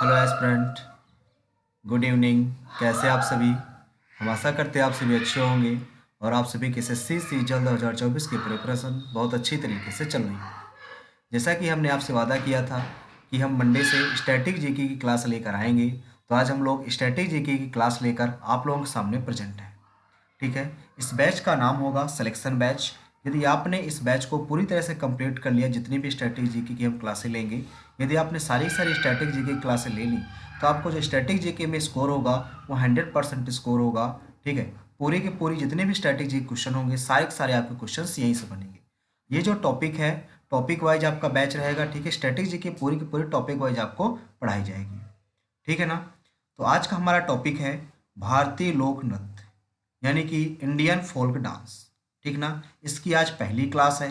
Hello aspirant, good evening. कैसे आप सभी? हम आशा करते हैं आप सभी अच्छे होंगे और आप सभी के एसएससी सीजन 2024 की प्रिपरेशन बहुत अच्छी तरीके से चल रही है। जैसा कि हमने आपसे वादा किया था कि हम मंडे से स्टैटिक जीके की क्लास लेकर आएंगे, तो आज हम लोग स्टैटिक जीके की क्लास लेकर आप लोगों के सामने प्रेजेंट हैं। ठीक है। इस बैच का नाम होगा सिलेक्शन बैच। यदि आपने इस बैच को पूरी तरह से कंप्लीट कर लिया, जितनी भी स्टैटिक जीके की हम क्लासें लेंगे, यदि आपने सारी स्टैटिक जीके की क्लासें ले ली, तो आपको जो स्टैटिक जीके में स्कोर होगा वो 100% स्कोर होगा। ठीक है। पूरी की पूरी जितने भी स्टैटिक जीके क्वेश्चन होंगे, सारे के सारे आपके क्वेश्चन यहीं से बनेंगे। ये जो टॉपिक है, टॉपिक वाइज आपका बैच रहेगा। ठीक है। स्टैटिक जीके पूरी की पूरी टॉपिक वाइज आपको पढ़ाई जाएगी। ठीक है ना। तो आज का हमारा टॉपिक है भारतीय लोक नृत्य, यानी कि इंडियन फोल्क डांस। ठीक ना। इसकी आज पहली क्लास है।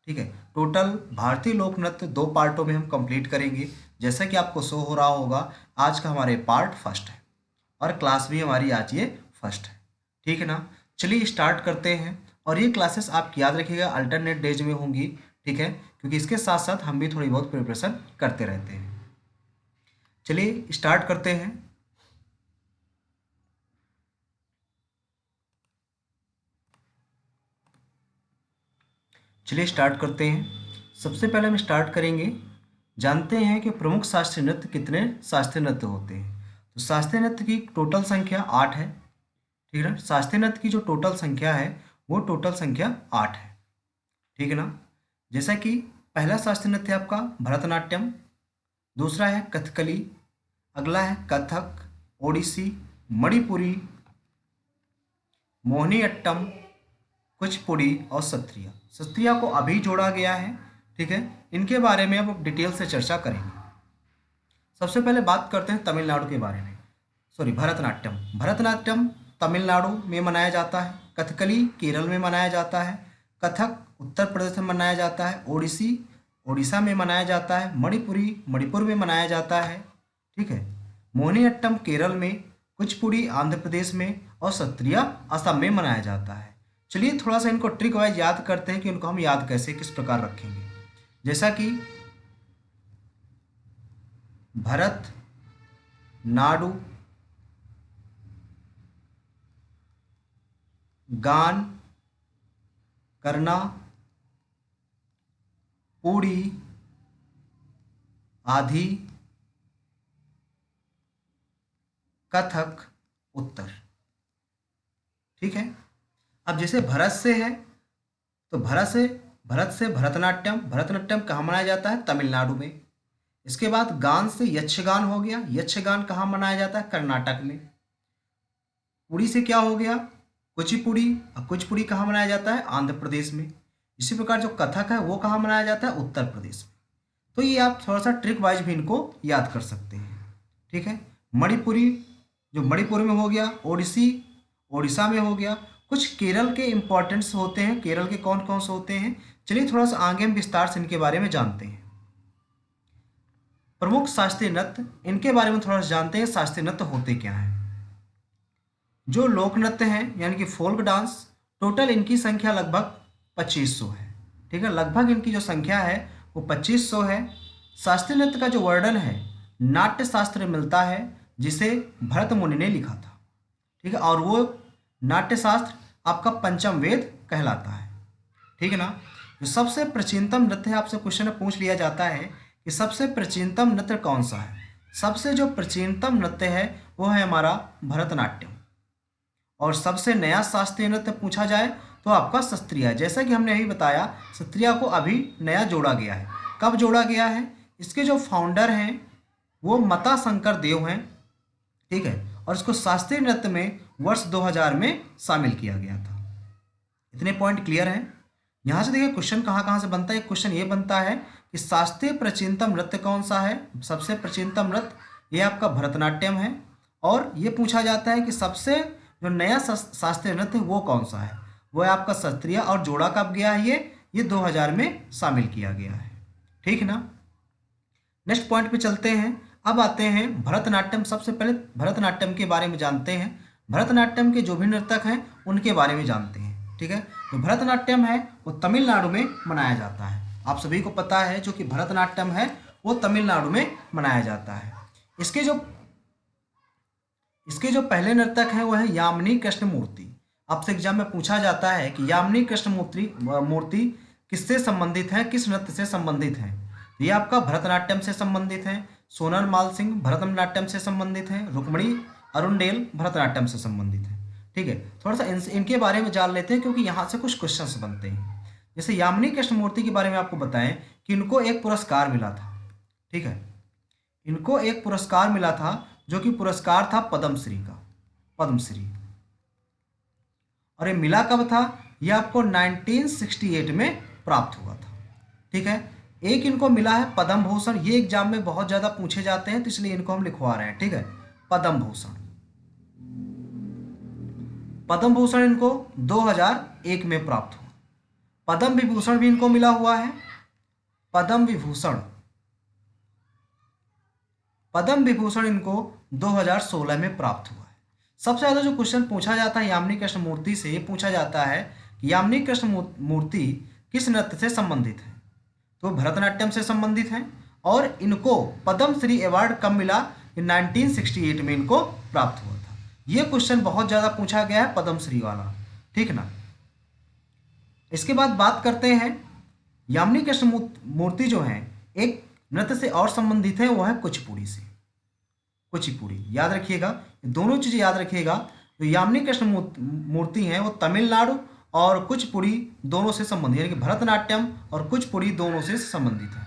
ठीक है। टोटल भारतीय लोक नृत्य 2 पार्टों में हम कंप्लीट करेंगे। जैसा कि आपको शो हो रहा होगा, आज का हमारे पार्ट फर्स्ट है और क्लास भी हमारी आज ये फर्स्ट है। ठीक है ना। चलिए स्टार्ट करते हैं। और ये क्लासेस आप याद रखिएगा अल्टरनेट डेज में होंगी। ठीक है। क्योंकि इसके साथ साथ हम भी थोड़ी बहुत प्रिपरेशन करते रहते हैं। चलिए स्टार्ट करते हैं। चलिए स्टार्ट करते हैं। सबसे पहले हम स्टार्ट करेंगे, जानते हैं कि प्रमुख शास्त्रीय नृत्य कितने शास्त्रीय नृत्य होते हैं। तो शास्त्रीय नृत्य की टोटल संख्या 8 है। ठीक है ना। शास्त्रीय नृत्य की जो टोटल संख्या है वो टोटल संख्या 8 है। ठीक है ना। जैसा कि पहला शास्त्रीय नृत्य है आपका भरतनाट्यम, दूसरा है कथकली, अगला है कथक, ओडिसी, मणिपुरी, मोहिनीअट्टम, कुचिपुड़ी और सत्रिया। सत्रिया को अभी जोड़ा गया है। ठीक है। इनके बारे में अब डिटेल से चर्चा करेंगे। सबसे पहले बात करते हैं तमिलनाडु के बारे में। सॉरी, भरतनाट्यम। भरतनाट्यम तमिलनाडु में मनाया जाता है। कथकली केरल में मनाया जाता है। कथक उत्तर प्रदेश में मनाया जाता है। ओडिसी ओडिशा में मनाया जाता है। मणिपुरी मणिपुर में मनाया जाता है। ठीक है। मोहिनीअट्टम केरल में, कुचिपुड़ी आंध्र प्रदेश में और सत्रिया असम में मनाया जाता है। चलिए थोड़ा सा इनको ट्रिक वाइज याद करते हैं कि इनको हम याद कैसे किस प्रकार रखेंगे। जैसा कि भरत नाडु गान करना, पूड़ी आधी, कथक उत्तर। ठीक है। अब जैसे भरत से है, तो भरत से भरतनाट्यम। भरतनाट्यम कहाँ मनाया जाता है? तमिलनाडु में। इसके बाद गान से यक्षगान हो गया। यक्षगान कहाँ मनाया जाता है? कर्नाटक में। पुड़ी से क्या हो गया? कुचिपुड़ी। अब कुचिपुड़ी कहाँ मनाया जाता है? आंध्र प्रदेश में। इसी प्रकार जो कथक है वो कहाँ मनाया जाता है? उत्तर प्रदेश में। तो ये आप थोड़ा सा ट्रिक वाइज भी इनको याद कर सकते हैं। ठीक है। मणिपुरी जो मणिपुर में हो गया, ओडिसी ओडिशा में हो गया। कुछ केरल के इंपॉर्टेंट्स होते हैं। केरल के कौन कौन से होते हैं, चलिए थोड़ा सा आगे हम विस्तार से इनके बारे में जानते हैं। प्रमुख शास्त्रीय नृत्य, इनके बारे में थोड़ा सा जानते हैं। शास्त्रीय नृत्य होते क्या हैं? जो लोक नृत्य हैं यानी कि फोल्क डांस, टोटल इनकी संख्या लगभग 2500 है। ठीक है। लगभग इनकी जो संख्या है वो 2500 है। शास्त्रीय नृत्य का जो वर्णन है नाट्य शास्त्र में मिलता है, जिसे भरत मुनि ने लिखा था। ठीक है। और वो नाट्य शास्त्र आपका पंचम वेद कहलाता है। ठीक है ना। जो सबसे प्राचीनतम नृत्य है, आपसे क्वेश्चन पूछ लिया जाता है कि सबसे प्राचीनतम नृत्य कौन सा है। सबसे जो प्राचीनतम नृत्य है वो है हमारा भरतनाट्यम। और सबसे नया शास्त्रीय नृत्य पूछा जाए तो आपका सत्रिया। जैसा कि हमने अभी बताया, सत्रिया को अभी नया जोड़ा गया है। कब जोड़ा गया है? इसके जो फाउंडर हैं वो मता शंकर देव हैं। ठीक है। और इसको शास्त्रीय नृत्य में वर्ष 2000 में शामिल किया गया था। इतने पॉइंट क्लियर हैं। यहाँ से देखिए क्वेश्चन कहाँ कहाँ से बनता है। क्वेश्चन ये बनता है कि शास्त्रीय प्राचीनतम नृत्य कौन सा है। सबसे प्राचीनतम नृत्य ये आपका भरतनाट्यम है। और ये पूछा जाता है कि सबसे जो नया शास्त्रीय नृत्य वो कौन सा है। वो है आपका सत्रिया। और जोड़ा कब गया है? ये 2000 में शामिल किया गया है। ठीक ना। नेक्स्ट पॉइंट पे चलते हैं। अब आते हैं भरतनाट्यम। सबसे पहले भरतनाट्यम के बारे में जानते हैं। भरतनाट्यम के जो भी नर्तक हैं उनके बारे में जानते हैं। ठीक है। तो भरतनाट्यम है वो तमिलनाडु में मनाया जाता है। आप सभी को पता है जो कि भरतनाट्यम है वो तमिलनाडु में मनाया जाता है। इसके जो पहले नर्तक हैं वो है यामिनी कृष्णमूर्ति। आपसे एग्जाम में पूछा जाता है कि यामिनी कृष्णमूर्ति किससे संबंधित है, किस नृत्य से संबंधित है। तो ये आपका भरतनाट्यम से संबंधित है, सोनल मान सिंह भरतनाट्यम से संबंधित है, रुक्मिणी अरुणडेल भरतनाट्यम से संबंधित है। ठीक है, थोड़ा सा इनके बारे में जान लेते हैं क्योंकि यहाँ से कुछ क्वेश्चंस बनते हैं। जैसे यामिनी कृष्णमूर्ति के बारे में आपको बताएं कि इनको एक पुरस्कार मिला था। ठीक है, इनको एक पुरस्कार मिला था जो कि पुरस्कार था पद्मश्री का, पद्मश्री। और ये मिला कब था, ये आपको 1968 में प्राप्त हुआ था। ठीक है, एक इनको मिला है पद्म भूषण, ये एग्जाम में बहुत ज़्यादा पूछे जाते हैं तो इसलिए इनको हम लिखवा रहे हैं। ठीक है, पद्म भूषण, पद्म भूषण इनको 2001 में प्राप्त हुआ। पद्म विभूषण भी इनको मिला हुआ है, पद्म विभूषण, पद्म विभूषण इनको 2016 में प्राप्त हुआ है। सबसे ज़्यादा जो क्वेश्चन पूछा जाता है यामिनी कृष्णमूर्ति से, ये पूछा जाता है कि यामिनी कृष्णमूर्ति किस नृत्य से संबंधित है। तो भरतनाट्यम से संबंधित हैं और इनको पद्मश्री अवार्ड कब मिला, 1968 में इनको प्राप्त हुआ था। ये क्वेश्चन बहुत ज़्यादा पूछा गया है पद्मश्री वाला। ठीक ना, इसके बाद बात करते हैं यामिनी कृष्णमूर्ति जो हैं एक नृत्य से और संबंधित है, वो है कुचिपुड़ी से। कुचिपुड़ी याद रखिएगा, दोनों चीज़ें याद रखिएगा। तो यामिनी कृष्णमूर्ति हैं वो तमिलनाडु और कुचिपुड़ी दोनों से संबंधित, यानी कि भरतनाट्यम और कुचिपुड़ी दोनों से संबंधित है।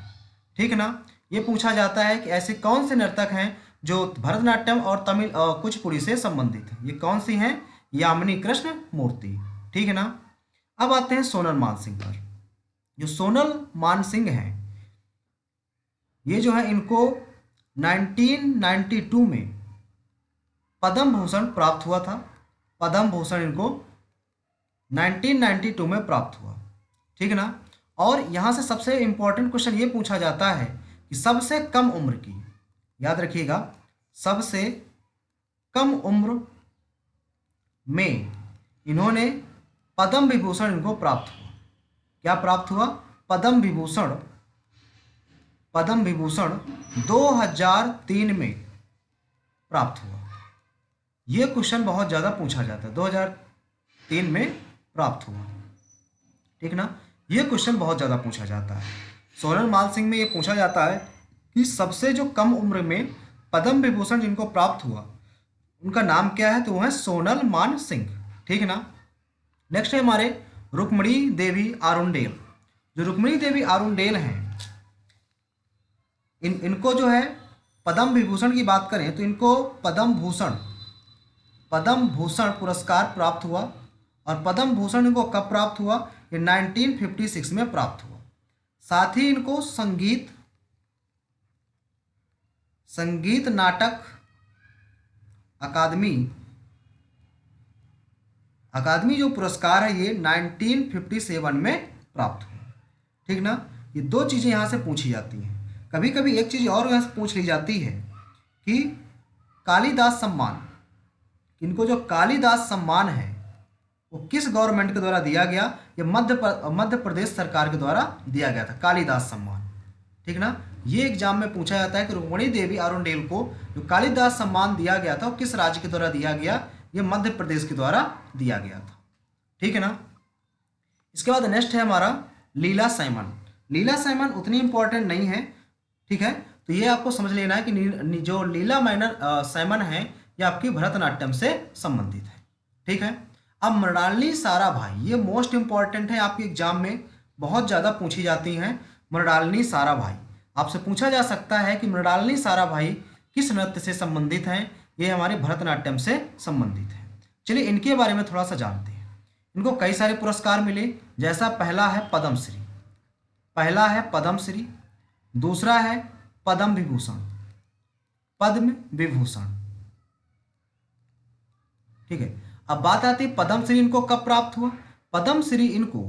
ठीक ना, ये पूछा जाता है कि ऐसे कौन से नर्तक हैं जो भरतनाट्यम और कुचिपुड़ी से संबंधित है। ये कौन सी हैं, यामिनी कृष्णमूर्ति। ठीक है ना, अब आते हैं सोनल मानसिंह पर। जो सोनल मानसिंह हैं ये जो है इनको 1992 में पद्म भूषण प्राप्त हुआ था। पद्म भूषण इनको 1992 में प्राप्त हुआ। ठीक ना, और यहाँ से सबसे इम्पोर्टेंट क्वेश्चन ये पूछा जाता है कि सबसे कम उम्र की, याद रखिएगा, सबसे कम उम्र में इन्होंने पद्म विभूषण इनको प्राप्त हुआ। क्या प्राप्त हुआ, पद्म विभूषण। पद्म विभूषण 2003 में प्राप्त हुआ। ये क्वेश्चन बहुत ज़्यादा पूछा जाता है, 2003 में प्राप्त हुआ। ठीक ना, ये क्वेश्चन बहुत ज़्यादा पूछा जाता है। सोनल मान सिंह में ये पूछा जाता है कि सबसे जो कम उम्र में पद्म विभूषण जिनको प्राप्त हुआ उनका नाम क्या है, तो वो है सोनल मान सिंह। ठीक ना, नेक्स्ट है हमारे रुक्मिणी देवी अरुणडेल। जो रुक्मिणी देवी अरुणडेल हैं इनको जो है पद्म विभूषण की बात करें तो इनको पद्म भूषण पुरस्कार प्राप्त हुआ। और पद्म भूषण इनको कब प्राप्त हुआ, ये 1956 में प्राप्त हुआ। साथ ही इनको संगीत नाटक अकादमी जो पुरस्कार है ये 1957 में प्राप्त हुआ। ठीक ना, ये दो चीज़ें यहाँ से पूछी जाती हैं। कभी कभी एक चीज़ और यहाँ से पूछ ली जाती है कि कालिदास सम्मान, इनको जो कालिदास सम्मान है वो किस गवर्नमेंट के द्वारा दिया गया, ये मध्य प्रदेश सरकार के द्वारा दिया गया था, कालिदास सम्मान। ठीक ना, ये एग्जाम में पूछा जाता है कि रुक्मिणी देवी अरुणडेल को जो कालिदास सम्मान दिया गया था वो किस राज्य के द्वारा दिया गया, ये मध्य प्रदेश के द्वारा दिया गया था। ठीक है ना, इसके बाद नेक्स्ट है हमारा लीला सैमन। लीला सैमन उतनी इंपॉर्टेंट नहीं है। ठीक है, तो ये आपको समझ लेना है कि जो लीला सैमन है ये आपकी भरतनाट्यम से संबंधित है। ठीक है, अब मृणालिनी साराभाई, ये मोस्ट इंपॉर्टेंट है, आपके एग्जाम में बहुत ज़्यादा पूछी जाती हैं। मृणालिनी साराभाई, आपसे पूछा जा सकता है कि मृणालिनी साराभाई किस नृत्य से संबंधित हैं, ये हमारे भरतनाट्यम से संबंधित है। चलिए इनके बारे में थोड़ा सा जानते हैं। इनको कई सारे पुरस्कार मिले, जैसा पहला है पद्मश्री, दूसरा है पद्म विभूषण। ठीक है, अब बात आती है पद्मश्री इनको कब प्राप्त हुआ। पद्मश्री इनको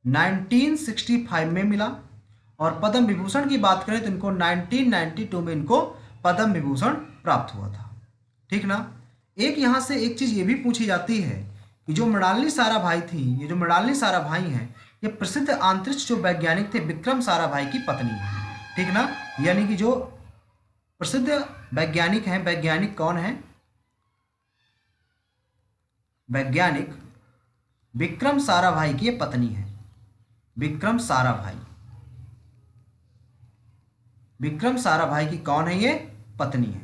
1965 में मिला और पद्म विभूषण की बात करें तो इनको 1992 में इनको पद्म विभूषण प्राप्त हुआ था। ठीक ना, एक यहाँ से एक चीज़ ये भी पूछी जाती है कि जो मृणालिनी साराभाई थी, ये जो मृणालिनी साराभाई हैं ये प्रसिद्ध अंतरिक्ष जो वैज्ञानिक थे विक्रम साराभाई की पत्नी है। ठीक ना, यानी कि जो प्रसिद्ध वैज्ञानिक हैं। वैज्ञानिक कौन है? वैज्ञानिक विक्रम साराभाई की ये पत्नी है। विक्रम साराभाई, विक्रम साराभाई की कौन है? ये पत्नी है।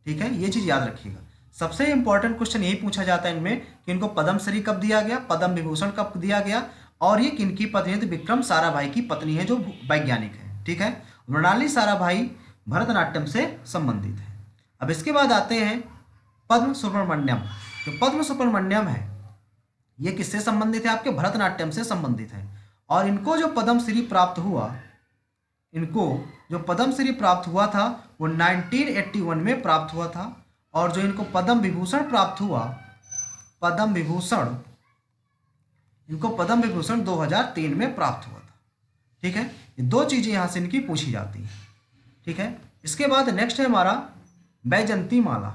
ठीक है, ये चीज याद रखिएगा। सबसे इंपॉर्टेंट क्वेश्चन यही पूछा जाता है इनमें कि इनको पद्मश्री कब दिया गया, पद्म विभूषण कब दिया गया, और ये किनकी पत्नी है? तो विक्रम साराभाई की पत्नी है जो वैज्ञानिक है। ठीक है, मृणाली साराभाई भरतनाट्यम से संबंधित है। अब इसके बाद आते हैं पद्म सुब्रमण्यम। जो पद्म सुब्रमण्यम है ये किससे संबंधित है? आपके भरतनाट्यम से संबंधित है। और इनको जो पद्मश्री प्राप्त हुआ, इनको जो पद्मश्री प्राप्त हुआ था वो 1981 में प्राप्त हुआ था। और जो इनको पद्म विभूषण प्राप्त हुआ, पद्म विभूषण, इनको पद्म विभूषण 2003 में प्राप्त हुआ था। ठीक है, ये दो चीजें यहां से इनकी पूछी जाती हैं। ठीक है, इसके बाद नेक्स्ट है हमारा बैजंती माला।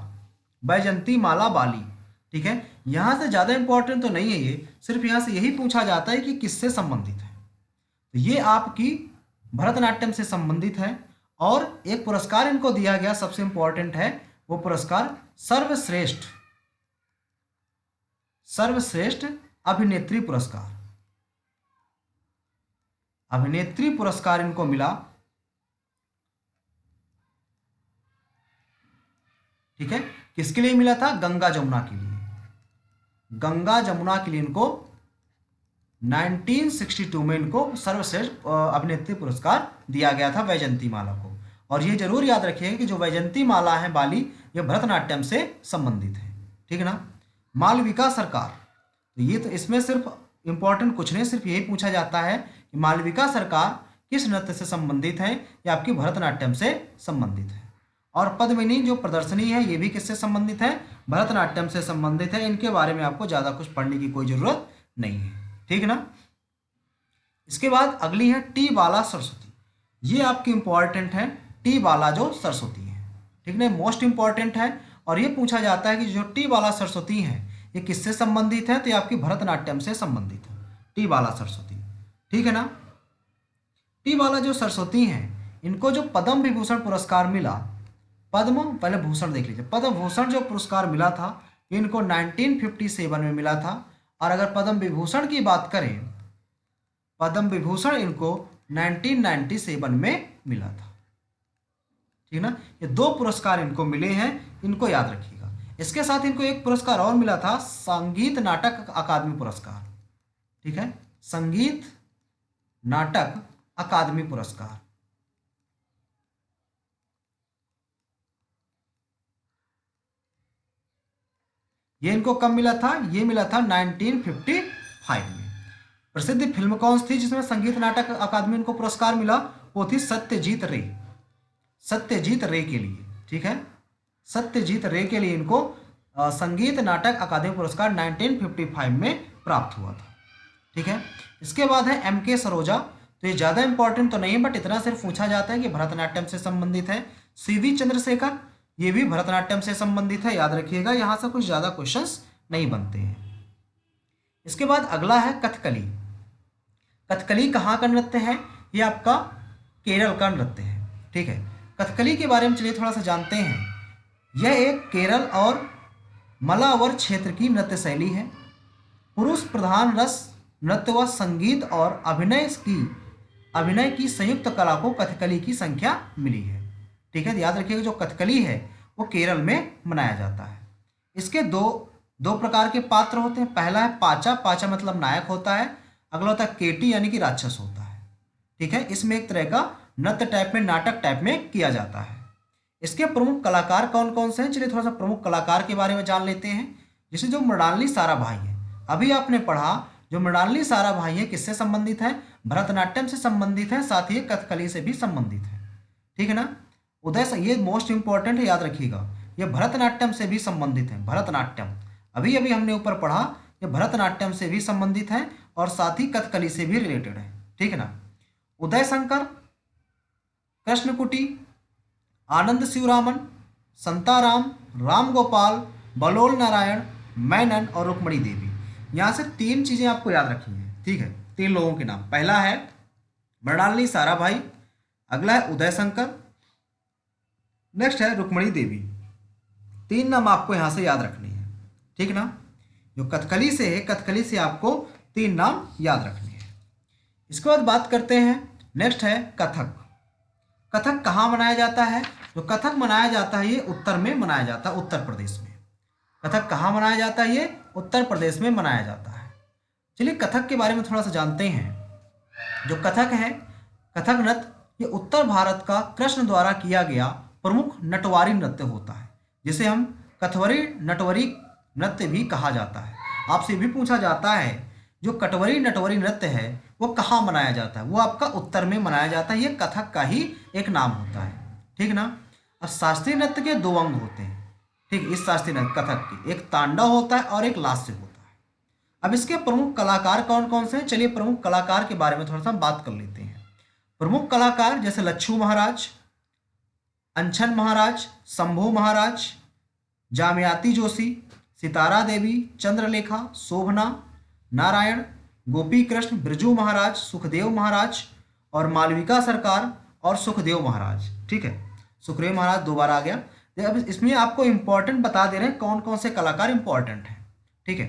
बैजंती माला बाली। ठीक है, यहां से ज्यादा इंपॉर्टेंट तो नहीं है ये, सिर्फ यहां से यही पूछा जाता है कि किससे संबंधित है। तो ये आपकी भरतनाट्यम से संबंधित है। और एक पुरस्कार इनको दिया गया, सबसे इंपॉर्टेंट है वो पुरस्कार सर्वश्रेष्ठ, सर्वश्रेष्ठ अभिनेत्री पुरस्कार। अभिनेत्री पुरस्कार इनको मिला। ठीक है, किसके लिए मिला था? गंगा जमुना के लिए। गंगा जमुना के लिए इनको 1962 में इनको सर्वश्रेष्ठ अभिनेत्री पुरस्कार दिया गया था वैजंती माला को। और ये जरूर याद रखिएगा कि जो वैजंती माला है बाली, ये भरतनाट्यम से संबंधित है। ठीक है ना। मालविका सरकार, तो ये तो इसमें सिर्फ इंपॉर्टेंट कुछ नहीं, सिर्फ यही पूछा जाता है कि मालविका सरकार किस नृत्य से संबंधित है? ये आपकी भरतनाट्यम से संबंधित है। और पद्मिनी जो प्रदर्शनी है ये भी किससे संबंधित है? भरतनाट्यम से संबंधित है। इनके बारे में आपको ज्यादा कुछ पढ़ने की कोई जरूरत नहीं है। ठीक है ना। इसके बाद अगली है टी बाला सरस्वती। ये आपकी इंपॉर्टेंट है, टी बाला जो सरस्वती है। ठीक है, मोस्ट इंपॉर्टेंट है। और ये पूछा जाता है कि जो टी बाला सरस्वती है ये किससे संबंधित है? तो ये आपकी भरतनाट्यम से संबंधित है, टी बाला सरस्वती। ठीक है ना। टी बाला जो सरस्वती हैं इनको जो पद्म विभूषण पुरस्कार मिला, पद्म पहले भूषण देख लीजिए, पद्म भूषण जो पुरस्कार मिला था इनको 1957 में मिला था। और अगर पद्म विभूषण की बात करें, पद्म विभूषण इनको 1997 में मिला था। ठीक ना। ये दो पुरस्कार इनको मिले हैं, इनको याद रखिएगा। इसके साथ इनको एक पुरस्कार और मिला था, संगीत नाटक अकादमी पुरस्कार। ठीक है, संगीत नाटक अकादमी पुरस्कार। ये इनको कब मिला था? ये मिला था 1955 में। प्रसिद्ध फिल्म कौन सी थी जिसमें संगीत नाटक अकादमी इनको पुरस्कार मिला? वो थी सत्यजीत रे। सत्यजीत रे के लिए, ठीक है, सत्यजीत रे के लिए इनको संगीत नाटक अकादमी पुरस्कार 1955 में प्राप्त हुआ था। ठीक है। इसके बाद है एम के सरोजा। तो ये ज़्यादा इंपॉर्टेंट तो नहीं है, बट इतना सिर्फ पूछा जाता है कि भरतनाट्यम से संबंधित है। सीवी चंद्रशेखर, ये भी भरतनाट्यम से संबंधित है, याद रखिएगा। यहाँ से कुछ ज़्यादा क्वेश्चंस नहीं बनते हैं। इसके बाद अगला है कथकली। कथकली कहाँ का नृत्य है? ये आपका केरल का नृत्य है। ठीक है, कथकली के बारे में चलिए थोड़ा सा जानते हैं। यह एक केरल और मलावर क्षेत्र की नृत्य शैली है। पुरुष प्रधान रस नृत्य व संगीत और अभिनय की संयुक्त कला को कथकली की संख्या मिली है। ठीक है, याद रखिएगा जो कथकली है वो केरल में मनाया जाता है। इसके दो प्रकार के पात्र होते हैं। पहला है पाचा, पाचा मतलब नायक होता है। अगला होता है केटी यानी कि राक्षस होता है। ठीक है, इसमें एक तरह का नृत्य टाइप में, नाटक टाइप में किया जाता है। इसके प्रमुख कलाकार कौन कौन से हैं? चलिए थोड़ा सा प्रमुख कलाकार के बारे में जान लेते हैं। जैसे जो मृणालिनी साराभाई है, अभी आपने पढ़ा, जो मृणालिनी साराभाई है किससे संबंधित है? भरतनाट्यम से संबंधित है, साथ ही कथकली से भी संबंधित है। ठीक है ना। ये मोस्ट इंपॉर्टेंट है, याद रखिएगा, ये भरतनाट्यम से भी संबंधित है। भरतनाट्यम अभी अभी हमने ऊपर पढ़ा, ये भरतनाट्यम से भी संबंधित है और साथ ही कथकली से भी रिलेटेड है। ठीक है ना। उदय शंकर, कृष्णकुटी, आनंद शिवरामन, संताराम, राम गोपाल, बलोल नारायण, मैनन और रुक्मणी देवी। यहाँ से तीन चीजें आपको याद रखनी है। ठीक है, तीन लोगों के नाम। पहला है मृणालिनी साराभाई, अगला है उदय शंकर, नेक्स्ट है रुक्मणी देवी। 3 नाम आपको यहाँ से याद रखने हैं, ठीक ना। जो कथकली से है, कथकली से आपको 3 नाम याद रखने हैं। इसके बाद बात करते हैं, नेक्स्ट है कथक। कथक कहाँ मनाया जाता है? जो कथक मनाया जाता है ये उत्तर में मनाया जाता है, उत्तर प्रदेश में। कथक कहाँ मनाया जाता है? ये उत्तर प्रदेश में मनाया जाता है। चलिए कथक के बारे में थोड़ा सा जानते हैं। जो कथक है, कथक नृत्य, ये उत्तर भारत का कृष्ण द्वारा किया गया प्रमुख नटवारी नृत्य होता है, जिसे हम कथवरी नटवरी नृत्य भी कहा जाता है। आपसे भी पूछा जाता है जो कटवरी नटवरी नृत्य है वो कहाँ मनाया जाता है? वो आपका उत्तर में मनाया जाता है। ये कथक का ही एक नाम होता है, ठीक ना। अब शास्त्रीय नृत्य के 2 अंग होते हैं, ठीक। इस शास्त्रीय नृत्य कथक के एक तांडव होता है और एक लास्य होता है। अब इसके प्रमुख कलाकार कौन कौन से हैं? चलिए प्रमुख कलाकार के बारे में थोड़ा सा बात कर लेते हैं। प्रमुख कलाकार जैसे लच्छू महाराज, अंछन महाराज, शंभू महाराज, जामयाती जोशी, सितारा देवी, चंद्रलेखा, शोभना, नारायण, गोपी कृष्ण, बिरजू महाराज, सुखदेव महाराज और मालविका सरकार और सुखदेव महाराज, ठीक है। सुखदेव महाराज 2 बार आ गया। अब इसमें आपको इंपॉर्टेंट बता दे रहे हैं कौन कौन से कलाकार इंपॉर्टेंट हैं, ठीक है।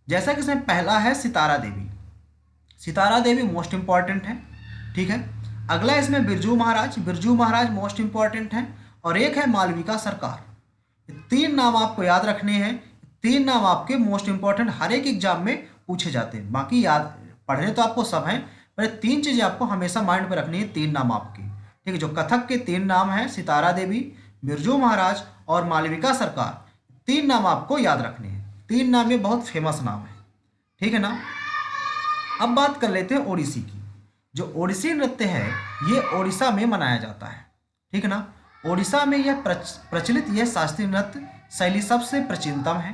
जैसा कि इसमें पहला है सितारा देवी। सितारा देवी मोस्ट इंपॉर्टेंट है, ठीक है। अगला इसमें बिरजू महाराज, बिरजू महाराज मोस्ट इंपॉर्टेंट है। और एक है मालविका सरकार। 3 नाम आपको याद रखने हैं। 3 नाम आपके मोस्ट इंपॉर्टेंट, हर एक एग्जाम में पूछे जाते हैं। बाकी याद पढ़ने तो आपको सब हैं, पर 3 चीज़ें आपको हमेशा माइंड में रखनी है। 3 नाम आपके, ठीक है। जो कथक के 3 नाम हैं, सितारा देवी, बिरजू महाराज और मालविका सरकार, 3 नाम आपको याद रखने हैं। 3 नाम ये बहुत फेमस नाम है, ठीक है ना। अब बात कर लेते हैं ओडिसी की। जो ओडिसी नृत्य है ये ओडिशा में मनाया जाता है, ठीक है ना। ओडिशा में यह प्रचलित यह शास्त्रीय नृत्य शैली सबसे प्राचीनतम है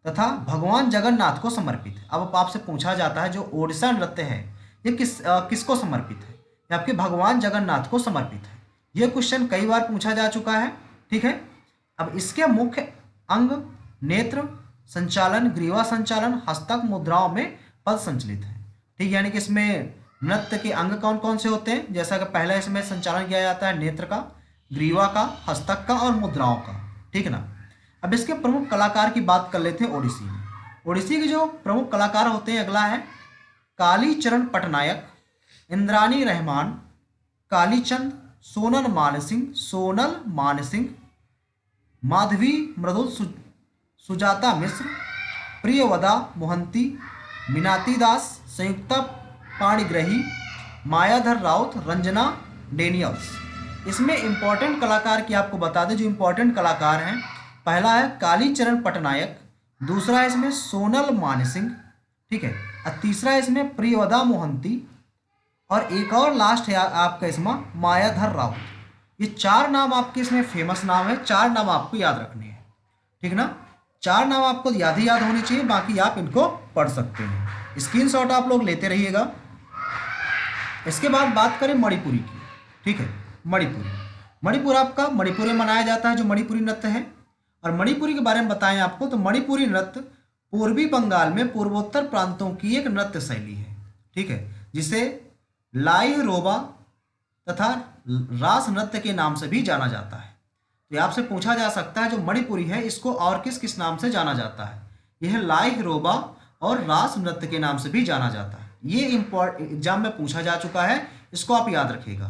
तथा भगवान जगन्नाथ को समर्पित है। अब आपसे पूछा जाता है जो ओडिशा नृत्य है ये किसको समर्पित है? ये आपके भगवान जगन्नाथ को समर्पित है। ये क्वेश्चन कई बार पूछा जा चुका है, ठीक है। अब इसके मुख्य अंग नेत्र संचालन, ग्रीवा संचालन, हस्तक मुद्राओं में पद संचलित है, ठीक। यानी कि इसमें नृत्य के अंग कौन कौन से होते हैं? जैसा कि पहला इसमें संचालन किया जाता है नेत्र का, ग्रीवा का, हस्तक का और मुद्राओं का, ठीक ना। अब इसके प्रमुख कलाकार की बात कर लेते हैं ओडिसी में। ओडिसी के जो प्रमुख कलाकार होते हैं, अगला है कालीचरण पटनायक, इंद्रानी रहमान, कालीचंद, सोनल मानसिंह, माधवी मृदुल, सुजाता मिश्र, प्रियवदा मोहंती, मीनाती दास, संयुक्ता पाणिग्रही, मायाधर राउत, रंजना डेनियल्स। इसमें इंपॉर्टेंट कलाकार की आपको बता दें, जो इंपॉर्टेंट कलाकार हैं, पहला है कालीचरण पटनायक, दूसरा है इसमें सोनल मानसिंह, ठीक है, और तीसरा है इसमें प्रियवदा मोहंती, और एक और लास्ट है आपका इसमें मायाधर राउत। ये 4 नाम आपके इसमें फेमस नाम है। 4 नाम आपको याद रखने हैं, ठीक ना। 4 नाम आपको याद ही याद होने चाहिए, बाकी आप इनको पढ़ सकते हैं। स्क्रीनशॉट आप लोग लेते रहिएगा। इसके बाद बात करें मणिपुरी की, ठीक है। मणिपुर आपका मणिपुर में मनाया जाता है जो मणिपुरी नृत्य है। और मणिपुरी के बारे में बताएं आपको तो मणिपुरी नृत्य पूर्वी बंगाल में पूर्वोत्तर प्रांतों की एक नृत्य शैली है, ठीक है, जिसे लाई रोबा तथा रास नृत्य के नाम से भी जाना जाता है। तो आपसे पूछा जा सकता है जो मणिपुरी है इसको और किस किस नाम से जाना जाता है? यह लाई रोबा और रास नृत्य के नाम से भी जाना जाता है। ये एग्जाम में पूछा जा चुका है, इसको आप याद रखिएगा।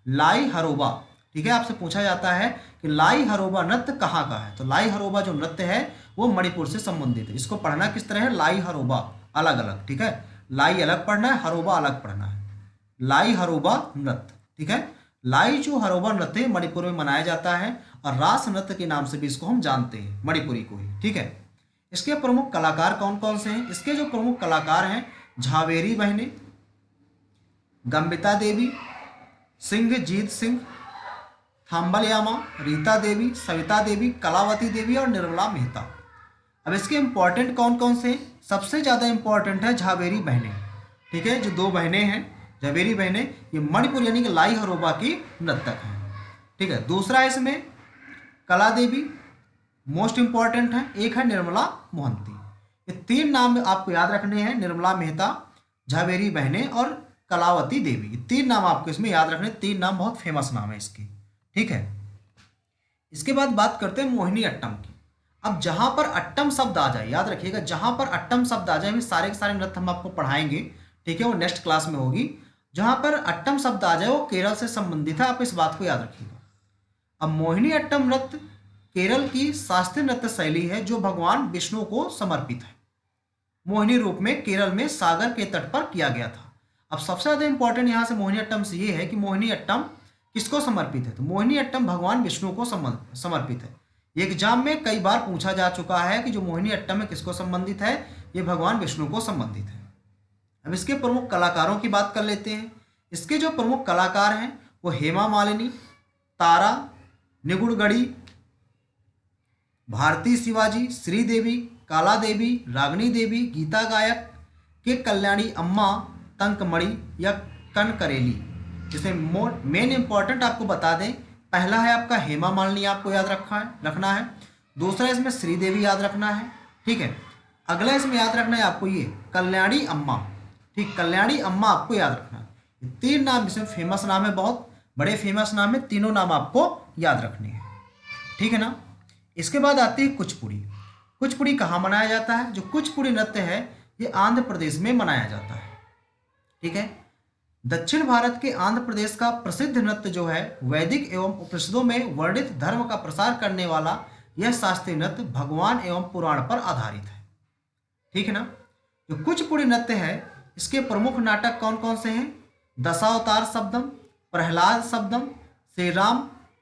लाई हरोबा, ठीक है, आपसे पूछा जाता है कि लाई हरोबा नृत्य कहाँ का है? तो लाई हरोबा जो नृत्य है वो मणिपुर से संबंधित है। इसको पढ़ना किस तरह है? लाई हरोबा अलग अलग, ठीक है। लाई अलग पढ़ना है, हरोबा अलग पढ़ना है। लाई हरोबा नृत्य, ठीक है। लाई जो हरोबा नृत्य मणिपुर में मनाया जाता है और रास नृत्य के नाम से भी इसको हम जानते हैं, मणिपुरी को ही, ठीक है। इसके प्रमुख कलाकार कौन कौन से हैं? इसके जो प्रमुख कलाकार हैं, झावेरी बहनें, गंबिता देवी, सिंहजीत सिंह, थाम्बलयामा, रीता देवी, सविता देवी, कलावती देवी और निर्मला मेहता। अब इसके इंपॉर्टेंट कौन कौन से? सबसे ज़्यादा इंपॉर्टेंट है झावेरी बहनें, ठीक है। जो 2 बहनें हैं झावेरी बहनें, ये मणिपुर यानी कि लाई हरोबा की नर्तक हैं, ठीक है। दूसरा इसमें कला देवी मोस्ट इंपॉर्टेंट है, एक है निर्मला मोहंती। ये 3 नाम आपको याद रखने हैं, निर्मला मेहता, झावेरी बहनें और कलावती देवी। ये 3 नाम आपको इसमें याद रखने, 3 नाम बहुत फेमस नाम है इसके, ठीक है। इसके बाद बात करते हैं मोहिनी अट्टम की। अब जहां पर अट्टम शब्द आ जाए, याद रखिएगा, जहां पर अट्टम शब्द आ जाए, हम सारे के सारे नृत्य हम आपको पढ़ाएंगे, ठीक है, वो नेक्स्ट क्लास में होगी। जहां पर अट्टम शब्द आ जाए वो केरल से संबंधित है, आप इस बात को याद रखिएगा। अब मोहिनी अट्टम नृत्य केरल की शास्त्रीय नृत्य शैली है जो भगवान विष्णु को समर्पित है। मोहिनी रूप में केरल में सागर के तट पर किया गया था। अब सबसे ज्यादा इंपॉर्टेंट यहाँ से मोहिनी अट्टम से ये है कि मोहिनी अट्टम किसको समर्पित है, तो मोहिनी अट्टम भगवान विष्णु को समर्पित है। ये एग्जाम में कई बार पूछा जा चुका है कि जो मोहिनी अट्टम है किसको संबंधित है, ये भगवान विष्णु को संबंधित है। अब इसके प्रमुख कलाकारों की बात कर लेते हैं। इसके जो प्रमुख कलाकार हैं वो हेमा मालिनी, तारा, निगुड़गढ़ी, भारती शिवाजी, श्रीदेवी, काला देवी, रागनी देवी, गीता गायक, के कल्याणी अम्मा, तंकमणि या कनकरेली। जिसमें मेन इंपॉर्टेंट आपको बता दें, पहला है आपका हेमा मालिनी, आपको याद रखना है। दूसरा इसमें श्रीदेवी याद रखना है, ठीक है। अगला इसमें याद रखना है आपको ये कल्याणी अम्मा, ठीक, कल्याणी अम्मा आपको याद रखना है। ये 3 नाम इसमें फेमस नाम है, बहुत बड़े फेमस नाम है, तीनों नाम आपको याद रखने हैं, ठीक है ना। इसके बाद आती है कुचिपुड़ी। कुचिपुड़ी कहाँ मनाया जाता है, जो कुचिपुड़ी नृत्य है ये आंध्र प्रदेश में मनाया जाता है, ठीक है। दक्षिण भारत के आंध्र प्रदेश का प्रसिद्ध नृत्य जो है वैदिक एवं उपनिषदों में वर्णित धर्म का प्रसार करने वाला यह शास्त्रीय नृत्य भगवान एवं पुराण पर आधारित है, ठीक है ना। जो कुचिपुड़ी नृत्य है इसके प्रमुख नाटक कौन कौन से हैं, दशावतार शब्दम, प्रहलाद शब्दम, श्री राम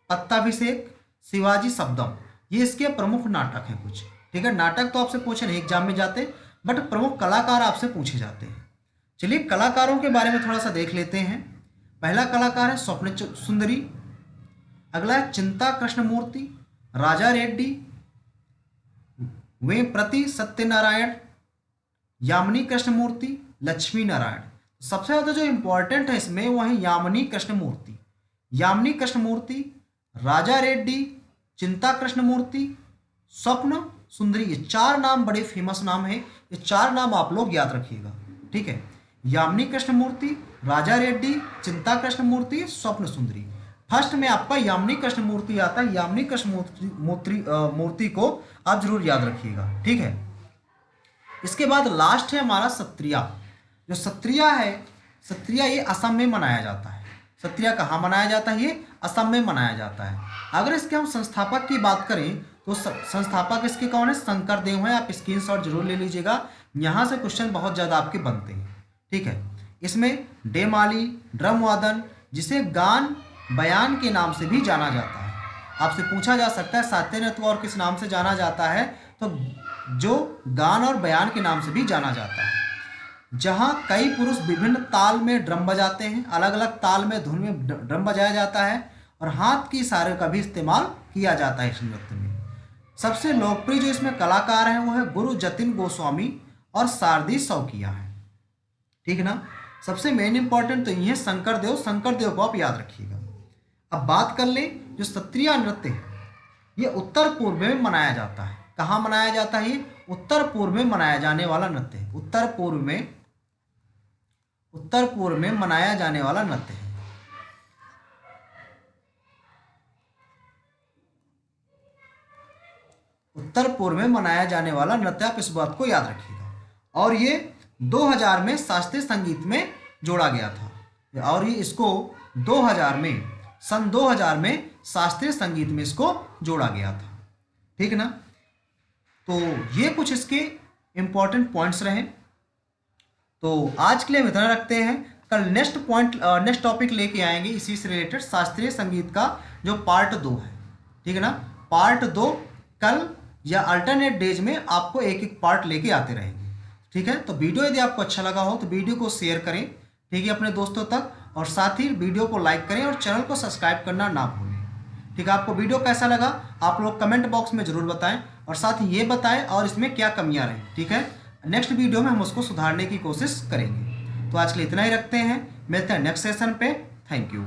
पट्टाभिषेक, शिवाजी शब्दम, ये इसके प्रमुख नाटक हैं कुछ, ठीक है। नाटक तो आपसे पूछे नहीं एग्जाम में जाते, बट प्रमुख कलाकार आपसे पूछे जाते हैं। चलिए कलाकारों के बारे में थोड़ा सा देख लेते हैं। पहला कलाकार है स्वप्न सुंदरी, अगला है चिंता कृष्णमूर्ति, राजा रेड्डी, वे प्रति सत्यनारायण, यामिनी कृष्णमूर्ति, लक्ष्मी नारायण। सबसे ज़्यादा जो इंपॉर्टेंट है इसमें वो है यामिनी कृष्णमूर्ति। यामिनी कृष्णमूर्ति, राजा रेड्डी, चिंता कृष्णमूर्ति, स्वप्न सुंदरी, ये 4 नाम बड़े फेमस नाम है, ये 4 नाम आप लोग याद रखिएगा, ठीक है। यामिनी कृष्णमूर्ति, राजा रेड्डी, चिंता कृष्णमूर्ति, स्वप्न सुंदरी। फर्स्ट में आपका यामिनी कृष्णमूर्ति आता है, यामिनी कृष्णमूर्ति को आप जरूर याद रखिएगा, ठीक है। इसके बाद लास्ट है हमारा सत्रिया। जो सत्रिया है, सत्रिया ये असम में मनाया जाता है। सत्रिया कहाँ मनाया जाता है, ये असम में मनाया जाता है। अगर इसके हम संस्थापक की बात करें तो संस्थापक इसके कौन है, शंकर देव हैं। आप स्क्रीनशॉट जरूर ले लीजिएगा, यहाँ से क्वेश्चन बहुत ज़्यादा आपके बनते हैं, ठीक है। इसमें डेमाली, ड्रम वादन, जिसे गान बयान के नाम से भी जाना जाता है। आपसे पूछा जा सकता है शास्त्रीय नृत्य और किस नाम से जाना जाता है, तो जो गान और बयान के नाम से भी जाना जाता है। जहाँ कई पुरुष विभिन्न ताल में ड्रम बजाते हैं, अलग अलग ताल में धुन में ड्रम बजाया जाता है और हाथ की इशारे का भी इस्तेमाल किया जाता है इस नृत्य में। सबसे लोकप्रिय जो इसमें कलाकार हैं वो है गुरु जतिन गोस्वामी और शारदी शौकिया है, ठीक है ना। सबसे मेन इंपॉर्टेंट तो ये है शंकर देव को आप याद रखिएगा। अब बात कर ले, जो सत्रिया नृत्य है ये उत्तर पूर्व में मनाया जाता है। कहाँ मनाया जाता है, ये उत्तर पूर्व में मनाया जाने वाला नृत्य है। उत्तर पूर्व में मनाया जाने वाला नृत्य है। उत्तर पूर्व में मनाया जाने वाला नृत्य, आप इस बात को याद रखिएगा। और ये 2000 में शास्त्रीय संगीत में जोड़ा गया था, और ये इसको 2000 में, सन 2000 में शास्त्रीय संगीत में इसको जोड़ा गया था, ठीक है ना। तो ये कुछ इसके इम्पॉर्टेंट पॉइंट्स रहे। तो आज के लिए हम इतना रखते हैं। कल नेक्स्ट टॉपिक लेके आएंगे इसी से रिलेटेड, शास्त्रीय संगीत का जो पार्ट 2 है, ठीक है ना। पार्ट 2 कल या अल्टरनेट डेज में आपको एक एक पार्ट लेके आते रहेंगे, ठीक है। तो वीडियो यदि आपको अच्छा लगा हो तो वीडियो को शेयर करें, ठीक है, अपने दोस्तों तक, और साथ ही वीडियो को लाइक करें और चैनल को सब्सक्राइब करना ना भूलें, ठीक है। आपको वीडियो कैसा लगा आप लोग कमेंट बॉक्स में ज़रूर बताएं, और साथ ही ये बताएं और इसमें क्या कमियां रहीं, ठीक है। नेक्स्ट वीडियो में हम उसको सुधारने की कोशिश करेंगे। तो आज के लिए इतना ही रखते हैं, मिलते हैं नेक्स्ट सेशन पे। Thank you.